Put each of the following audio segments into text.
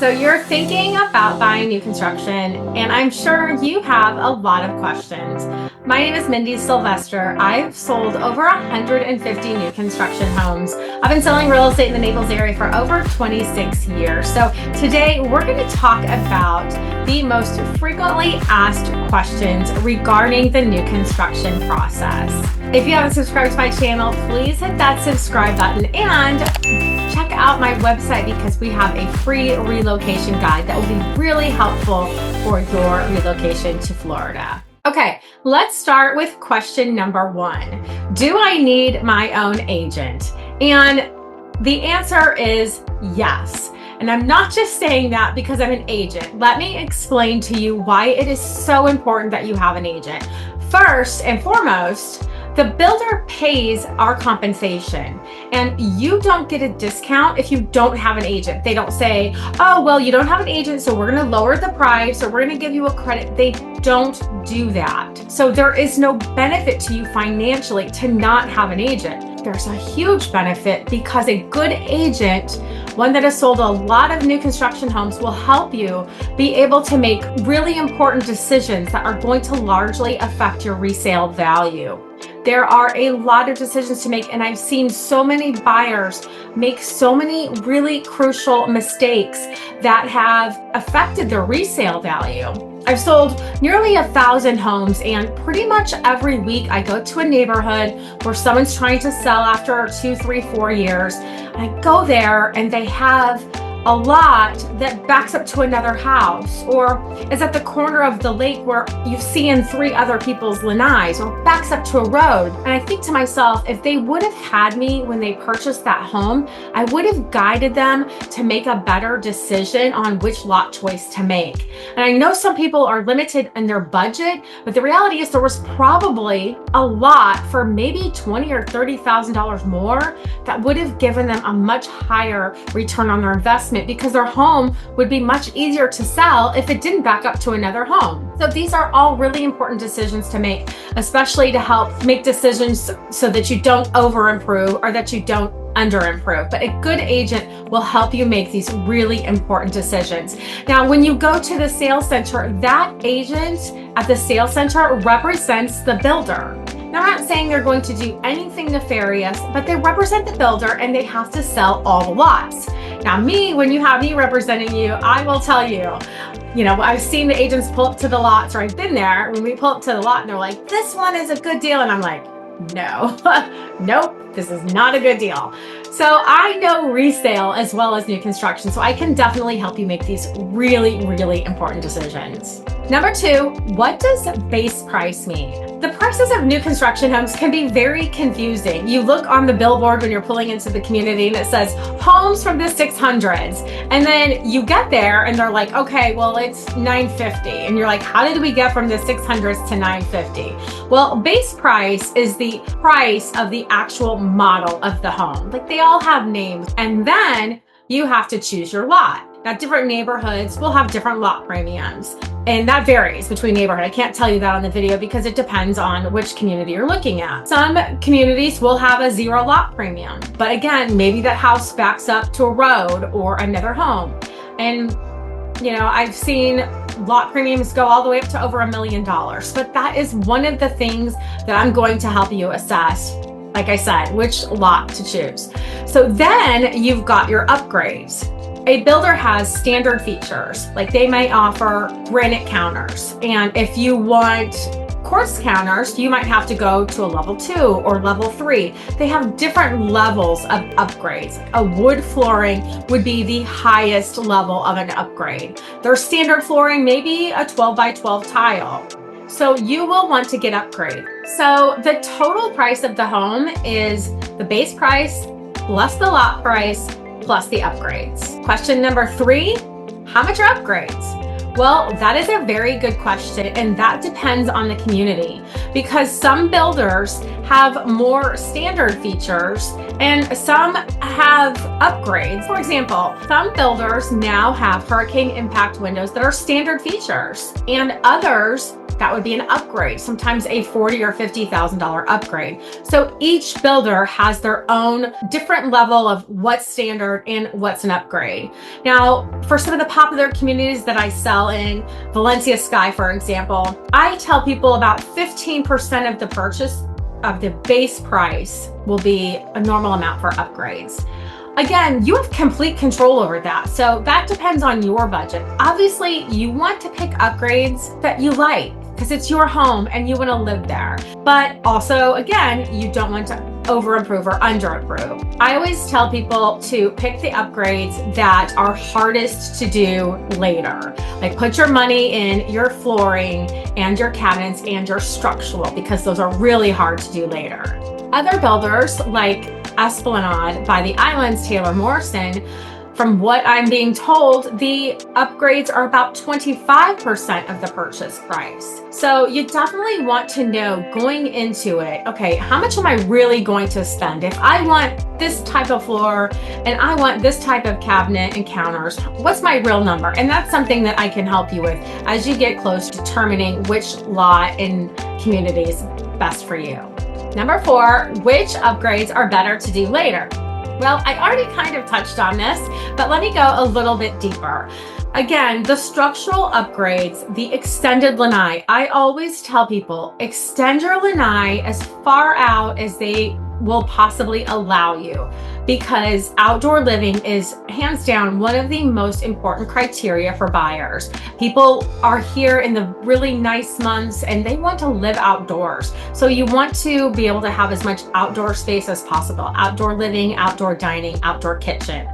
So you're thinking about buying new construction, and I'm sure you have a lot of questions. My name is Mindy Sylvester. I've sold over 150 new construction homes. I've been selling real estate in the Naples area for over 26 years. So today we're going to talk about the most frequently asked questions regarding the new construction process. If you haven't subscribed to my channel, please hit that subscribe button and check out my website because we have a free relocation guide that will be really helpful for your relocation to Florida. Okay, let's start with question number one. Do I need my own agent? And the answer is yes. And I'm not just saying that because I'm an agent. Let me explain to you why it is so important that you have an agent. First and foremost, the builder pays our compensation, and you don't get a discount if you don't have an agent. They don't say, oh, well, you don't have an agent, so we're going to lower the price or we're going to give you a credit. They don't do that. So there is no benefit to you financially to not have an agent. There's a huge benefit because a good agent, one that has sold a lot of new construction homes, will help you be able to make really important decisions that are going to largely affect your resale value. There are a lot of decisions to make, and I've seen so many buyers make so many really crucial mistakes that have affected their resale value. I've sold nearly 1,000 homes, and pretty much every week I go to a neighborhood where someone's trying to sell after 2, 3, 4 years. I go there and they have a lot that backs up to another house, or is at the corner of the lake where you see in 3 other people's lanais, or backs up to a road. And I think to myself, if they would have had me when they purchased that home, I would have guided them to make a better decision on which lot choice to make. And I know some people are limited in their budget, but the reality is there was probably a lot for maybe $20,000 or $30,000 more that would have given them a much higher return on their investment, because their home would be much easier to sell if it didn't back up to another home. So these are all really important decisions to make, especially to help make decisions so that you don't over improve or that you don't under improve. But a good agent will help you make these really important decisions. Now, when you go to the sales center, that agent at the sales center represents the builder. Now, I'm not saying they're going to do anything nefarious, but they represent the builder and they have to sell all the lots. Now, when you have me representing you, I will tell you, I've seen the agents pull up to the lots, or I've been there when we pull up to the lot and they're like, this one is a good deal. And I'm like, no, nope, this is not a good deal. So I know resale as well as new construction, so I can definitely help you make these really, really important decisions. Number 2, what does base price mean? The prices of new construction homes can be very confusing. You look on the billboard when you're pulling into the community and it says homes from the 600s. And then you get there and they're like, okay, well, it's $950. And you're like, how did we get from the 600s to $950? Well, base price is the price of the actual model of the home. Like, they all have names. And then you have to choose your lot. Now, different neighborhoods will have different lot premiums, and that varies between neighborhood. I can't tell you that on the video because it depends on which community you're looking at. Some communities will have a 0 lot premium, but again, maybe that house backs up to a road or another home. And I've seen lot premiums go all the way up to over $1 million, but that is one of the things that I'm going to help you assess. Like I said, which lot to choose. So then you've got your upgrades. A builder has standard features, like they may offer granite counters. And if you want quartz counters, you might have to go to a level 2 or level 3. They have different levels of upgrades. A wood flooring would be the highest level of an upgrade. Their standard flooring may be a 12 by 12 tile. So you will want to get upgrade. So the total price of the home is the base price plus the lot price plus the upgrades. Question number 3, how much are upgrades? Well, that is a very good question, and that depends on the community, because some builders have more standard features and some have upgrades. For example, some builders now have hurricane impact windows that are standard features, and others That would be an upgrade, sometimes a $40,000 or $50,000 upgrade. So each builder has their own different level of what's standard and what's an upgrade. Now, for some of the popular communities that I sell in, Valencia Sky, for example, I tell people about 15% of the purchase of the base price will be a normal amount for upgrades. Again, you have complete control over that. So that depends on your budget. Obviously, you want to pick upgrades that you like because it's your home and you want to live there. But also, again, you don't want to over improve or under improve. I always tell people to pick the upgrades that are hardest to do later. Like put your money in your flooring and your cabinets and your structural because those are really hard to do later. Other builders like Esplanade by the Islands, Taylor Morrison, from what I'm being told, the upgrades are about 25% of the purchase price. So you definitely want to know going into it, okay, how much am I really going to spend? If I want this type of floor and I want this type of cabinet and counters, what's my real number? And that's something that I can help you with as you get close to determining which lot and community is best for you. Number 4, which upgrades are better to do later? Well, I already kind of touched on this, but let me go a little bit deeper. Again, the structural upgrades, the extended lanai. I always tell people, extend your lanai as far out as they will possibly allow you, because outdoor living is hands down one of the most important criteria for buyers. People are here in the really nice months and they want to live outdoors. So you want to be able to have as much outdoor space as possible. Outdoor living, outdoor dining, outdoor kitchen.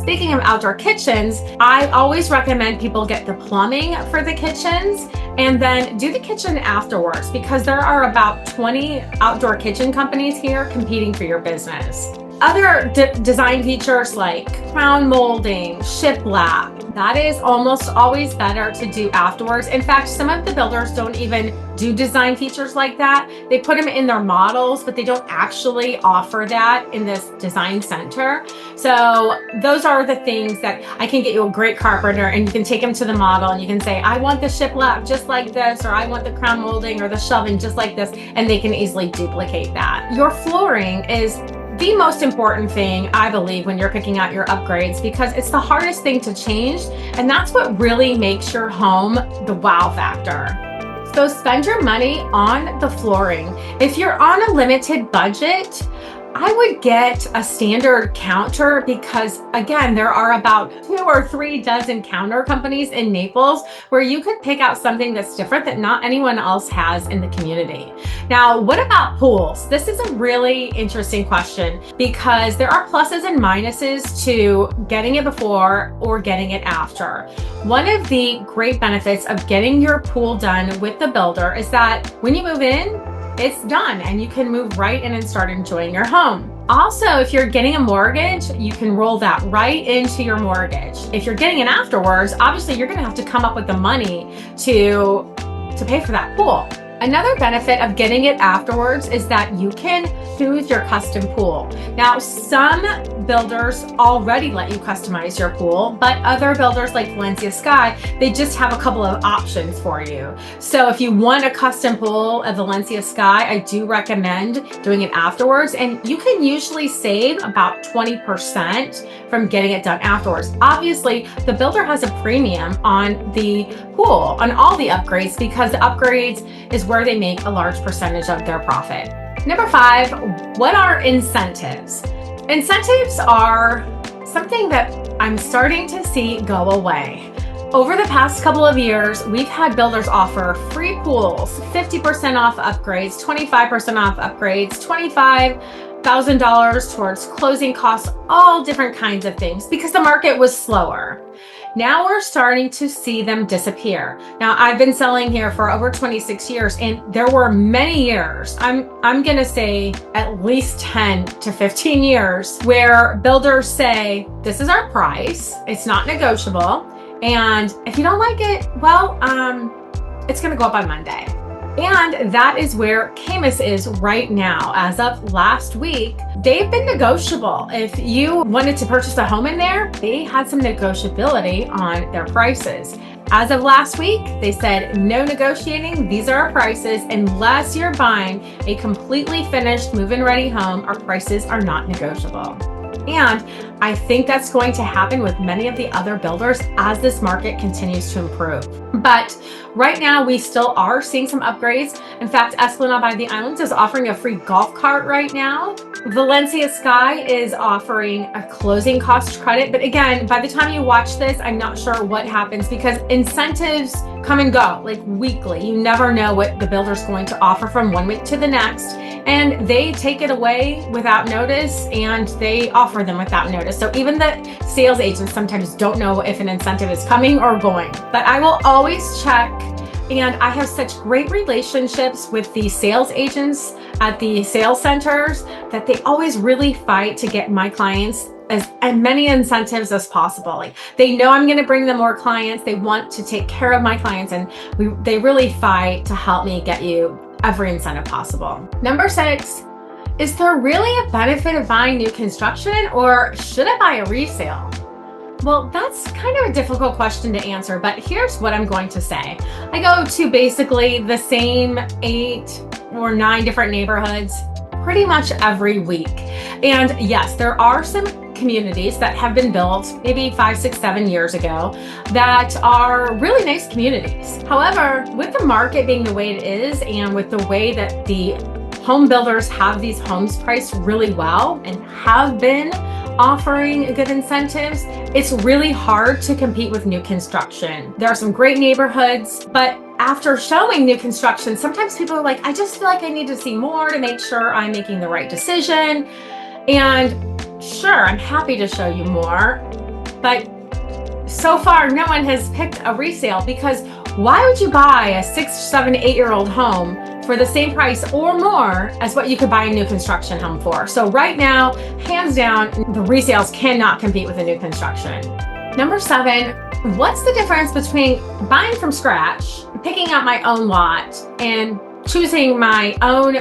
Speaking of outdoor kitchens, I always recommend people get the plumbing for the kitchens and then do the kitchen afterwards, because there are about 20 outdoor kitchen companies here competing for your business. Other design features like crown molding, shiplap, that is almost always better to do afterwards. In fact, some of the builders don't even do design features like that. They put them in their models, but they don't actually offer that in this design center. So those are the things that I can get you a great carpenter and you can take them to the model and you can say, I want the shiplap just like this, or I want the crown molding or the shelving just like this, and they can easily duplicate that. Your flooring is the most important thing, I believe, when you're picking out your upgrades, because it's the hardest thing to change, and that's what really makes your home the wow factor. So spend your money on the flooring. If you're on a limited budget, I would get a standard counter, because again, there are about 2 or 3 dozen counter companies in Naples where you could pick out something that's different that not anyone else has in the community. Now, what about pools? This is a really interesting question because there are pluses and minuses to getting it before or getting it after. One of the great benefits of getting your pool done with the builder is that when you move in, it's done and you can move right in and start enjoying your home. Also, if you're getting a mortgage, you can roll that right into your mortgage. If you're getting it afterwards, obviously you're going to have to come up with the money to pay for that pool. Another benefit of getting it afterwards is that you can choose your custom pool. Now, some builders already let you customize your pool, but other builders like Valencia Sky, they just have a couple of options for you. So if you want a custom pool at Valencia Sky, I do recommend doing it afterwards, and you can usually save about 20% from getting it done afterwards. Obviously, the builder has a premium on the pool, on all the upgrades, because the upgrades is where they make a large percentage of their profit. Number 5, what are incentives? Incentives are something that I'm starting to see go away. Over the past couple of years, we've had builders offer free pools, 50% off upgrades, 25% off upgrades, $25,000 towards closing costs, all different kinds of things, because the market was slower. Now we're starting to see them disappear. Now, I've been selling here for over 26 years, and there were many years, I'm gonna say at least 10 to 15 years, where builders say, this is our price, it's not negotiable, and if you don't like it, well, it's gonna go up on Monday. And that is where Camus is right now. As of last week, they've been negotiable. If you wanted to purchase a home in there, they had some negotiability on their prices. As of last week, they said no negotiating. These are our prices. Unless you're buying a completely finished move-in ready home, our prices are not negotiable. And I think that's going to happen with many of the other builders as this market continues to improve. But right now, we still are seeing some upgrades. In fact, Esplanade by the Islands is offering a free golf cart right now. Valencia Sky is offering a closing cost credit. But again, by the time you watch this, I'm not sure what happens because incentives come and go like weekly. You never know what the builder's going to offer from one week to the next. And they take it away without notice and they offer them without notice. So even the sales agents sometimes don't know if an incentive is coming or going. But I will always check. And I have such great relationships with the sales agents at the sales centers that they always really fight to get my clients as many incentives as possible. Like they know I'm going to bring them more clients. They want to take care of my clients and they really fight to help me get you every incentive possible. Number 6, is there really a benefit of buying new construction or should I buy a resale? Well, that's kind of a difficult question to answer, but here's what I'm going to say. I go to basically the same 8 or 9 different neighborhoods pretty much every week. And yes, there are some communities that have been built maybe 5, 6, 7 years ago that are really nice communities. However, with the market being the way it is and with the way that the home builders have these homes priced really well and have been offering good incentives, it's really hard to compete with new construction. There are some great neighborhoods, but after showing new construction, sometimes people are like, I just feel like I need to see more to make sure I'm making the right decision. And sure, I'm happy to show you more, but so far no one has picked a resale because why would you buy a 6, 7, 8-year-old home for the same price or more as what you could buy a new construction home for? So right now, hands down, the resales cannot compete with a new construction. Number 7, what's the difference between buying from scratch, picking out my own lot, and choosing my own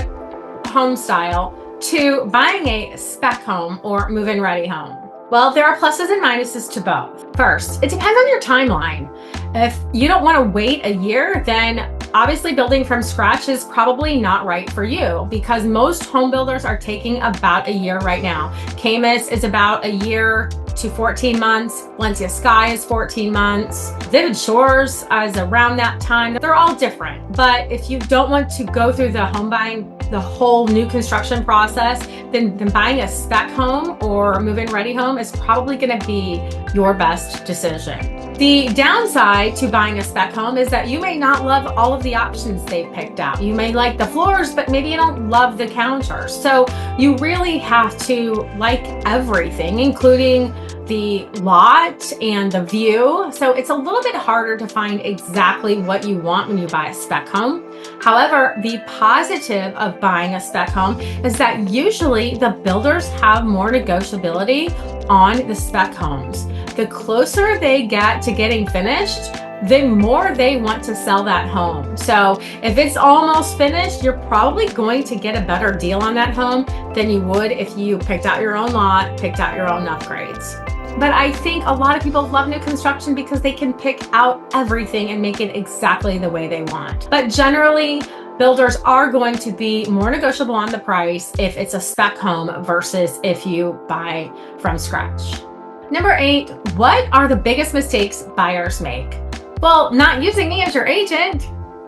home style to buying a spec home or move-in ready home? Well, there are pluses and minuses to both. First, it depends on your timeline. If you don't want to wait a year, then obviously building from scratch is probably not right for you because most home builders are taking about a year right now. Camus is about a year to 14 months. Valencia Sky is 14 months. Vivid Shores is around that time. They're all different. But if you don't want to go through the home buying, the whole new construction process, then buying a spec home or move-in ready home is probably going to be your best decision. The downside to buying a spec home is that you may not love all of the options they've picked out. You may like the floors, but maybe you don't love the counters. So you really have to like everything, including the lot and the view. So it's a little bit harder to find exactly what you want when you buy a spec home. However, the positive of buying a spec home is that usually the builders have more negotiability on the spec homes. The closer they get to getting finished, the more they want to sell that home. So if it's almost finished, you're probably going to get a better deal on that home than you would if you picked out your own lot, picked out your own upgrades. But I think a lot of people love new construction because they can pick out everything and make it exactly the way they want. But generally, builders are going to be more negotiable on the price if it's a spec home versus if you buy from scratch. Number 8, what are the biggest mistakes buyers make? Well, not using me as your agent.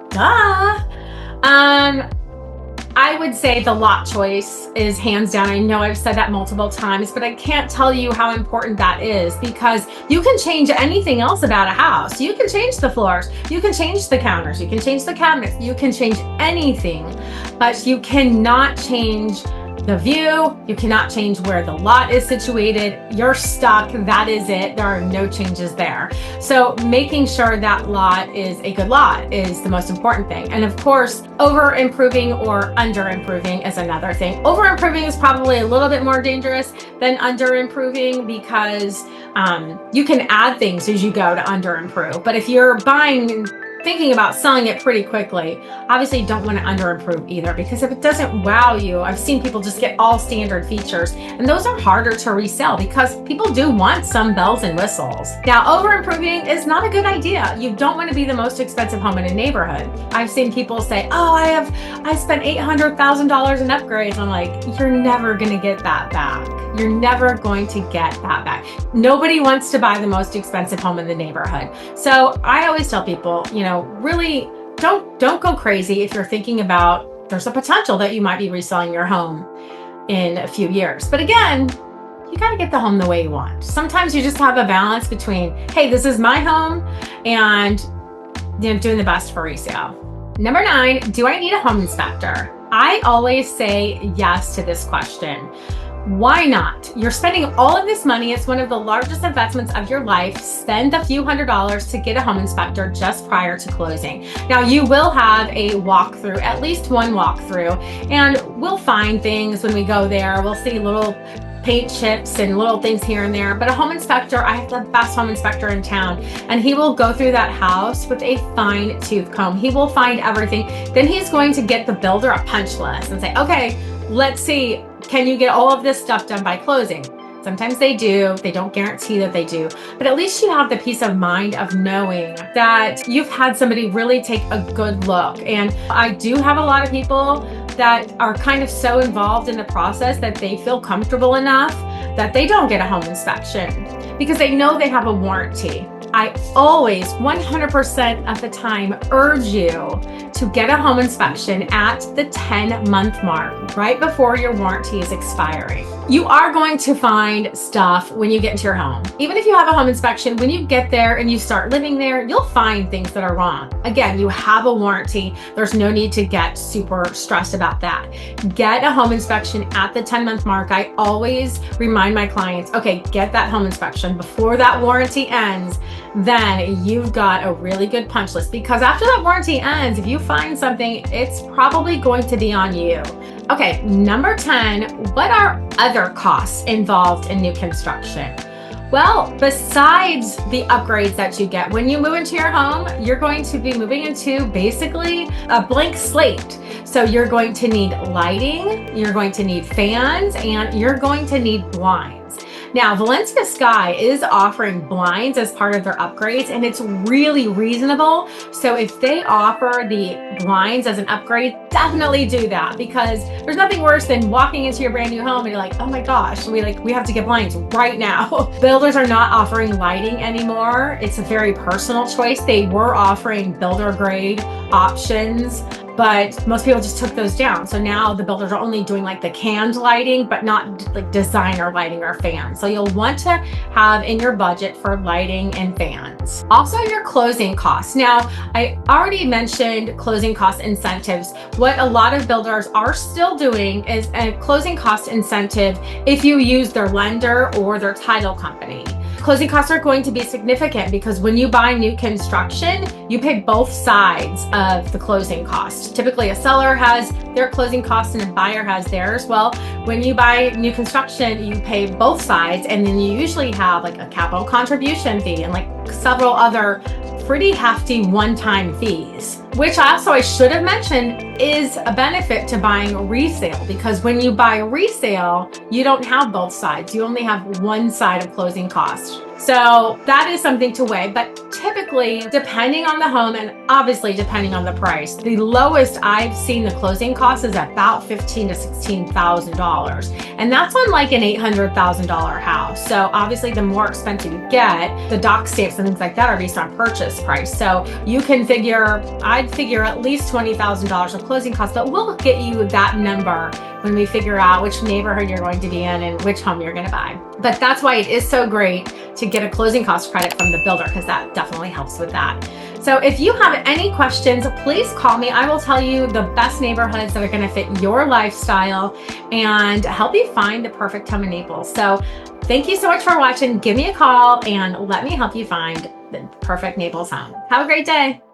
Duh. I would say the lot choice is hands down. I know I've said that multiple times, but I can't tell you how important that is because you can change anything else about a house. You can change the floors, you can change the counters, you can change the cabinets, you can change anything, but you cannot change the view, you cannot change where the lot is situated. You're stuck, that is it. There are no changes there. So making sure that lot is a good lot is the most important thing. And of course, over improving or under improving is another thing. Over improving is probably a little bit more dangerous than under improving because you can add things as you go to under improve. But if you're buying thinking about selling it pretty quickly, obviously you don't want to under improve either, because if it doesn't wow you, I've seen people just get all standard features, and those are harder to resell because people do want some bells and whistles. Now, over improving is not a good idea. You don't want to be the most expensive home in a neighborhood. I've seen people say, oh, I spent $800,000 in upgrades. I'm like, you're never going to get that back. You're never going to get that back. Nobody wants to buy the most expensive home in the neighborhood. So I always tell people, really don't go crazy if you're thinking about there's a potential that you might be reselling your home in a few years. But again, you got to get the home the way you want. Sometimes you just have a balance between, hey, this is my home, and doing the best for resale. Number 9, do I need a home inspector? I always say yes to this question. Why not? You're spending all of this money. It's one of the largest investments of your life. Spend a few $100s to get a home inspector just prior to closing. Now, you will have a walkthrough, at least one walkthrough, and we'll find things when we go there. We'll see little paint chips and little things here and there. But a home inspector, I have the best home inspector in town, and he will go through that house with a fine tooth comb. He will find everything. Then he's going to get the builder a punch list and say, okay, let's see, can you get all of this stuff done by closing? Sometimes they do. They don't guarantee that they do. But at least you have the peace of mind of knowing that you've had somebody really take a good look. And I do have a lot of people that are kind of so involved in the process that they feel comfortable enough that they don't get a home inspection because they know they have a warranty. I always, 100% of the time, urge you to get a home inspection at the 10-month mark, right before your warranty is expiring. You are going to find stuff when you get into your home. Even if you have a home inspection, when you get there and you start living there, you'll find things that are wrong. Again, you have a warranty. There's no need to get super stressed about that. Get a home inspection at the 10-month mark. I always remind my clients, okay, get that home inspection before that warranty ends. Then you've got a really good punch list, because after that warranty ends, if you find something, it's probably going to be on you. Okay, number 10, what are other costs involved in new construction? Well, besides the upgrades that you get when you move into your home, you're going to be moving into basically a blank slate. So you're going to need lighting, you're going to need fans, and you're going to need blinds. Now, Valencia Sky is offering blinds as part of their upgrades, and it's really reasonable. So if they offer the blinds as an upgrade, definitely do that, because there's nothing worse than walking into your brand new home and you're like, oh my gosh, we have to get blinds right now. Builders are not offering lighting anymore. It's a very personal choice. They were offering builder grade options, but most people just took those down. So now the builders are only doing like the canned lighting, but not like designer lighting or fans. So you'll want to have in your budget for lighting and fans. Also, your closing costs. Now, I already mentioned closing cost incentives. What a lot of builders are still doing is a closing cost incentive if you use their lender or their title company. Closing costs are going to be significant because when you buy new construction, you pay both sides of the closing cost. Typically, a seller has their closing costs and a buyer has theirs. Well, when you buy new construction, you pay both sides, and then you usually have like a capital contribution fee and like several other pretty hefty one-time fees, which also I should have mentioned is a benefit to buying resale, because when you buy resale, you don't have both sides. You only have one side of closing costs. So that is something to weigh, but typically, depending on the home and obviously depending on the price, the lowest I've seen the closing cost is about $15,000 to $16,000. And that's on like an $800,000 house. So obviously the more expensive you get, the doc stamps and things like that are based on purchase price. So you can I'd figure at least $20,000 of closing costs, but we'll get you that number when we figure out which neighborhood you're going to be in and which home you're going to buy. But that's why it is so great to get a closing cost credit from the builder, because that definitely helps with that. So if you have any questions, please call me. I will tell you the best neighborhoods that are going to fit your lifestyle and help you find the perfect home in Naples. So thank you so much for watching. Give me a call and let me help you find the perfect Naples home. Have a great day.